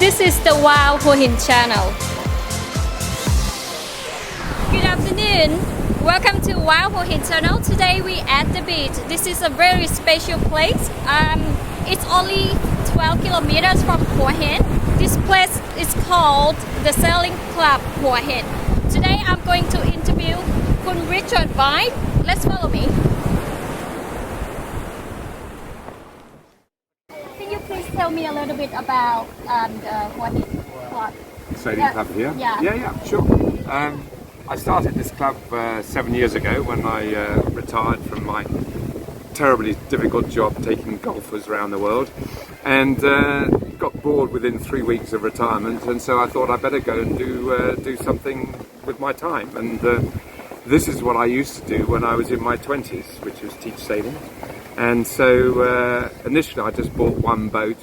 This is the Hua Hin channel. Good afternoon. Welcome to Hua Hin channel. Today we at the beach. This is a very special place. It's only 12 kilometers from Hua Hin. This place is called the Sailing Club Hua Hin. Today I'm going to interview Kun Richard Vine. Let's follow me. Can you please tell me a little bit about the Hua Hin Club? Sailing club here? Yeah, sure. I started this club 7 years ago when I retired from my terribly difficult job taking golfers around the world, and got bored within 3 weeks of retirement, and so I thought I'd better go and do something with my time. And this is what I used to do when I was in my 20s, which was teach sailing. And so initially I just bought one boat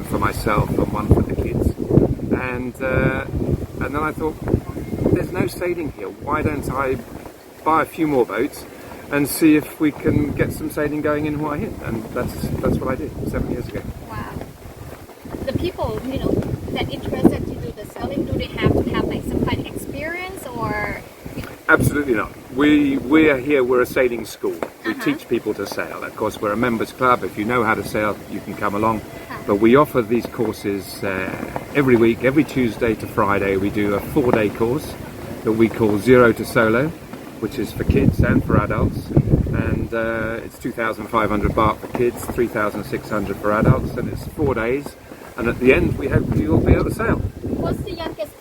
for myself and one for the kids, and then I thought, there's no sailing here, why don't I buy a few more boats and see if we can get some sailing going in Hua Hin? And that's what I did 7 years ago. Wow. The people, that interested to do the sailing, do they have to have like some kind of experience or? Absolutely not. We are here, we're a sailing school. We teach people to sail. Of course, we're a members club. If you know how to sail, you can come along. But we offer these courses every week, every Tuesday to Friday. We do a 4-day course that we call Zero to Solo, which is for kids and for adults. And it's 2,500 baht for kids, 3,600 for adults, and it's 4 days. And at the end, we hope you'll be able to sail. What's the youngest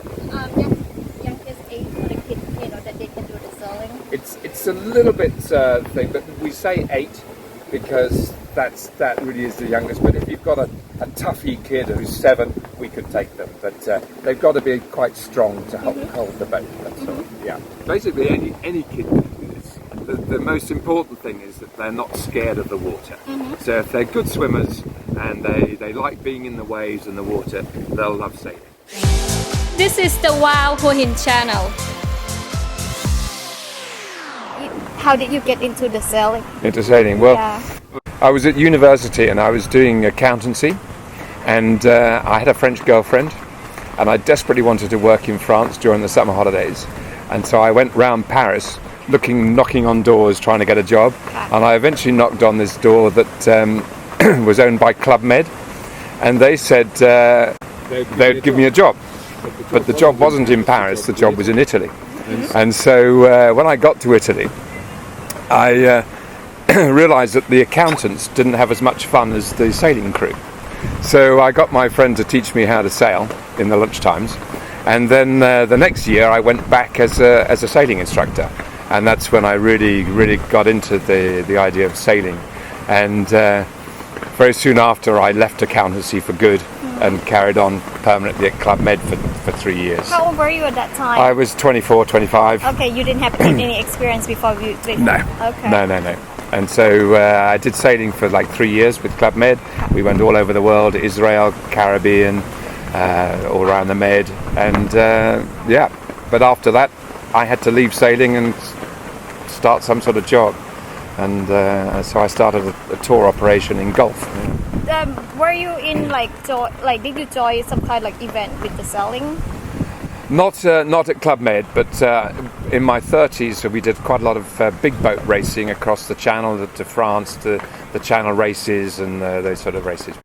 age for the kids, that they can do the sailing? It's a little bit thing, but we say 8 because that really is the youngest. But if you've got a toughy kid who's 7, we could take them. But they've got to be quite strong to hold the boat. That's all. Yeah. Basically, any kid can do this. The most important thing is that they're not scared of the water. So if they're good swimmers and they like being in the waves and the water, they'll love sailing. This is the Hua Hin channel. How did you get into the sailing? Into sailing? Well, I was at university and I was doing accountancy, and I had a French girlfriend, and I desperately wanted to work in France during the summer holidays, and so I went round Paris knocking on doors trying to get a job, and I eventually knocked on this door that was owned by Club Med, and they said they'd give me a job, but the job wasn't in Paris, the job was in Italy. And so when I got to Italy, I realised that the accountants didn't have as much fun as the sailing crew. So I got my friend to teach me how to sail in the lunch times, and then the next year I went back as a sailing instructor, and that's when I really got into the idea of sailing. And very soon after I left accountancy for good and carried on permanently at Club Med for 3 years. How old were you at that time? I was 24, 25. Okay, you didn't have any experience before you did? No. Okay. No. And so I did sailing for like 3 years with Club Med. We went all over the world, Israel, Caribbean, all around the Med. And but after that I had to leave sailing and start some sort of job. And so I started a tour operation in Gulf. Were you in did you join some kind of event with the sailing? Not at Club Med, but in my 30s we did quite a lot of big boat racing across the Channel to France, to the Channel races and those sort of races.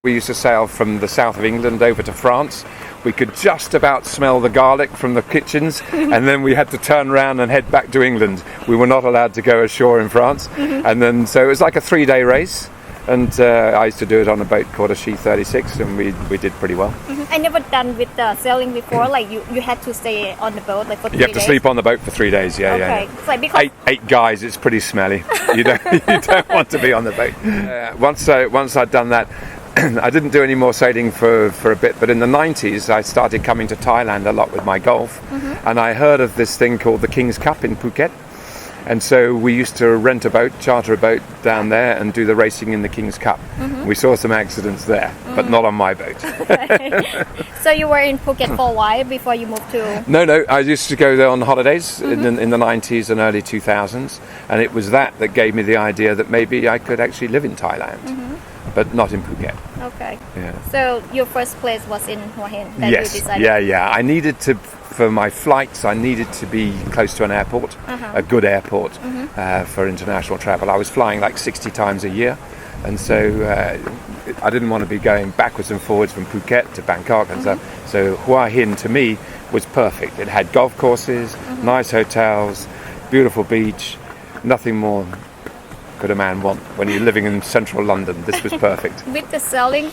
We used to sail from the south of England over to France. We could just about smell the garlic from the kitchens, and then we had to turn around and head back to England. We were not allowed to go ashore in France. And then so it was like a 3-day race, and I used to do it on a boat called a She 36, and we did pretty well. I never done with sailing before. Like you had to stay on the boat for 3 days. You have to sleep on the boat for 3 days. Yeah. It's like because eight guys, it's pretty smelly. You don't want to be on the boat. Once I'd done that, I didn't do any more sailing for a bit, but in the 90s I started coming to Thailand a lot with my golf, and I heard of this thing called the King's Cup in Phuket. And so we used to rent a boat, charter a boat down there and do the racing in the King's Cup. We saw some accidents there, but not on my boat. So you were in Phuket for a while before you moved to... No, I used to go there on holidays in the 90s and early 2000s, and it was that gave me the idea that maybe I could actually live in Thailand, but not in Phuket. Okay. Yeah. So your first place was in Hua Hin that you Yes. decided? Yeah. I needed to, for my flights, I needed to be close to an airport, a good airport for international travel. I was flying like 60 times a year, and so I didn't want to be going backwards and forwards from Phuket to Bangkok and stuff. So Hua Hin to me was perfect. It had golf courses, nice hotels, beautiful beach. Nothing more could a man want when you're living in central London. This was perfect. With the sailing,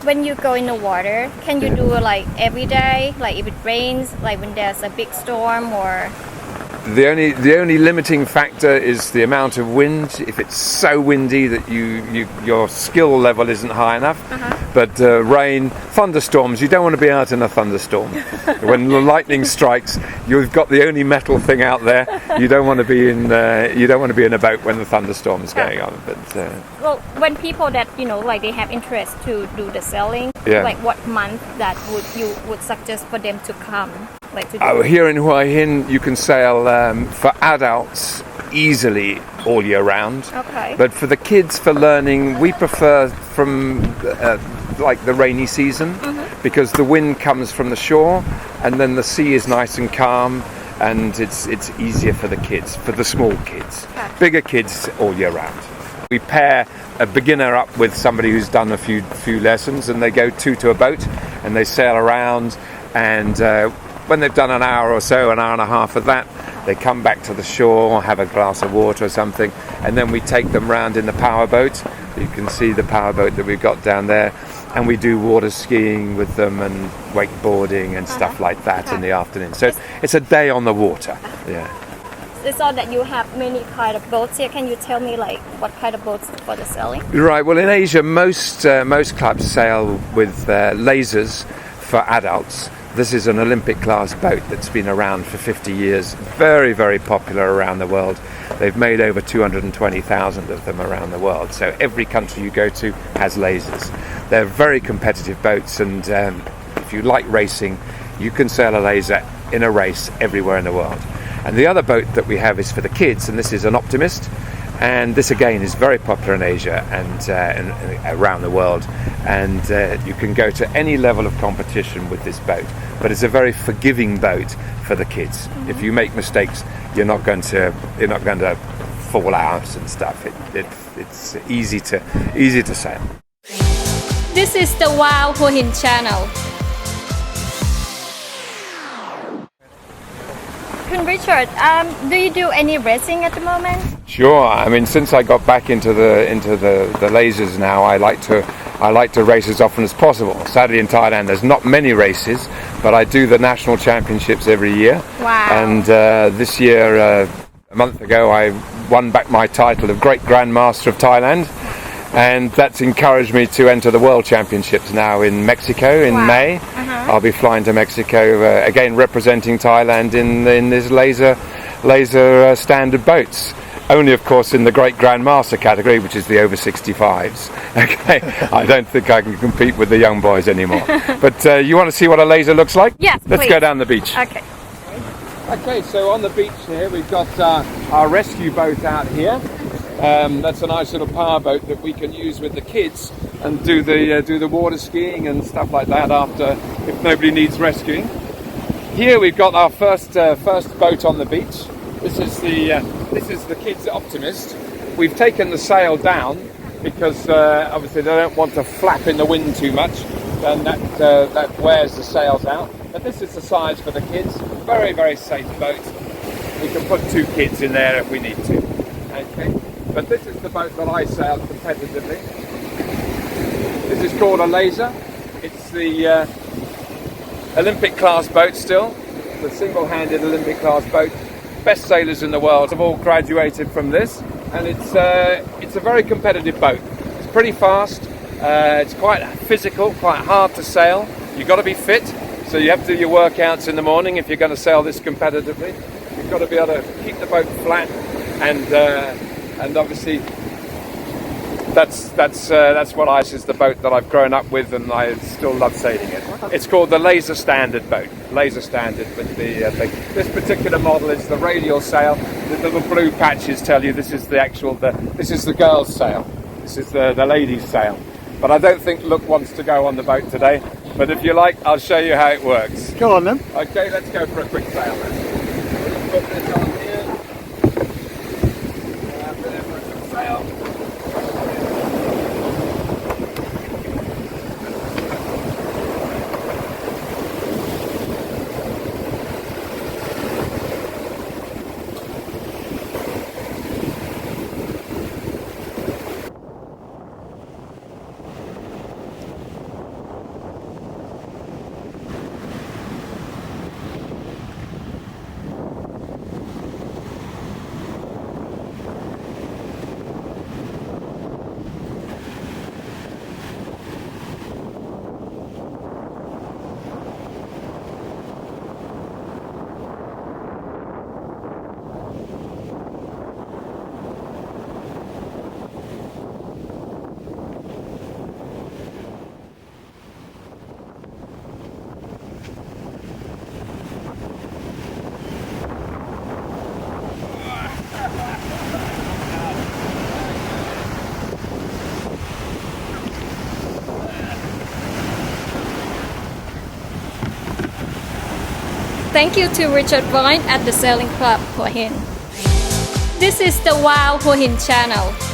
when you go in the water, can you do like every day, like if it rains, like when there's a big storm, or? The only limiting factor is the amount of wind. If it's so windy that your skill level isn't high enough. But rain, thunderstorms, you don't want to be out in a thunderstorm. When the lightning strikes, you've got the only metal thing out there. You don't want to be in a boat when the thunderstorm is going on. But well, when people that like they have interest to do the sailing, like what month that you would suggest for them to come? Like to do here in Hua Hin, you can sail for adults easily all year round. Okay. But for the kids, for learning, we prefer from like the rainy season, because the wind comes from the shore, and then the sea is nice and calm, and it's easier for the kids, for the small kids. Okay. Bigger kids all year round. We pair a beginner up with somebody who's done a few lessons, and they go two to a boat, and they sail around, and when they've done an hour or so, an hour and a half of that, they come back to the shore, have a glass of water or something, and then we take them round in the power boat. You can see the power boat that we've got down there, and we do water skiing with them and wakeboarding and stuff like that in the afternoon. So it's a day on the water. Yeah. It's all that you have many kind of boats here. Can you tell me like what kind of boats for the sailing? Right. Well, in Asia, most clubs sail with lasers for adults. This is an Olympic class boat that's been around for 50 years, very, very popular around the world. They've made over 220,000 of them around the world. So every country you go to has lasers. They're very competitive boats, and if you like racing, you can sail a laser in a race everywhere in the world. And the other boat that we have is for the kids, and this is an Optimist. And this again is very popular in Asia and around the world, and you can go to any level of competition with this boat. But it's a very forgiving boat for the kids. If you make mistakes, you're not going to fall out and stuff. It's easy to sail. This is the Wow Hua Hin channel. Richard, do you do any racing at the moment? Sure. I mean, since I got back into the lasers now, I like to race as often as possible. Sadly, in Thailand, there's not many races, but I do the national championships every year. Wow. And this year, a month ago, I won back my title of Great Grandmaster of Thailand. And that's encouraged me to enter the World Championships now in Mexico in May. I'll be flying to Mexico again, representing Thailand in this laser standard boats. Only, of course, in the Great Grandmaster category, which is the over 65s. Okay, I don't think I can compete with the young boys anymore. But you want to see what a laser looks like? Yes, Let's please. go down the beach. Okay. Okay, so on the beach here, we've got our rescue boat out here. That's a nice little power boat that we can use with the kids and do the water skiing and stuff like that after, if nobody needs rescuing. Here we've got our first boat on the beach. This is the kids' Optimist. We've taken the sail down because obviously they don't want to flap in the wind too much, and that wears the sails out. But this is the size for the kids. Very, very safe boat. We can put two kids in there if we need to. Okay. But this is the boat that I sail competitively. This is called a laser. It's the Olympic class boat still. The single-handed Olympic class boat. Best sailors in the world have all graduated from this, and it's a very competitive boat. It's pretty fast. It's quite physical, quite hard to sail. You've got to be fit, so you have to do your workouts in the morning if you're going to sail this competitively. You've got to be able to keep the boat flat, and obviously that's what is the boat that I've grown up with, and I still love sailing it. It's called the Laser Standard boat. Laser Standard, but this particular model is the radial sail. The little blue patches tell you this is the girls' sail. This is the ladies' sail. But I don't think Nook wants to go on the boat today. But if you like, I'll show you how it works. Go on then. Okay, let's go for a quick sail then. Put this on here. And there for a quick sail. Thank you to Richard Vine at the Sailing Club, Hua Hin. This is the Hua Hin channel.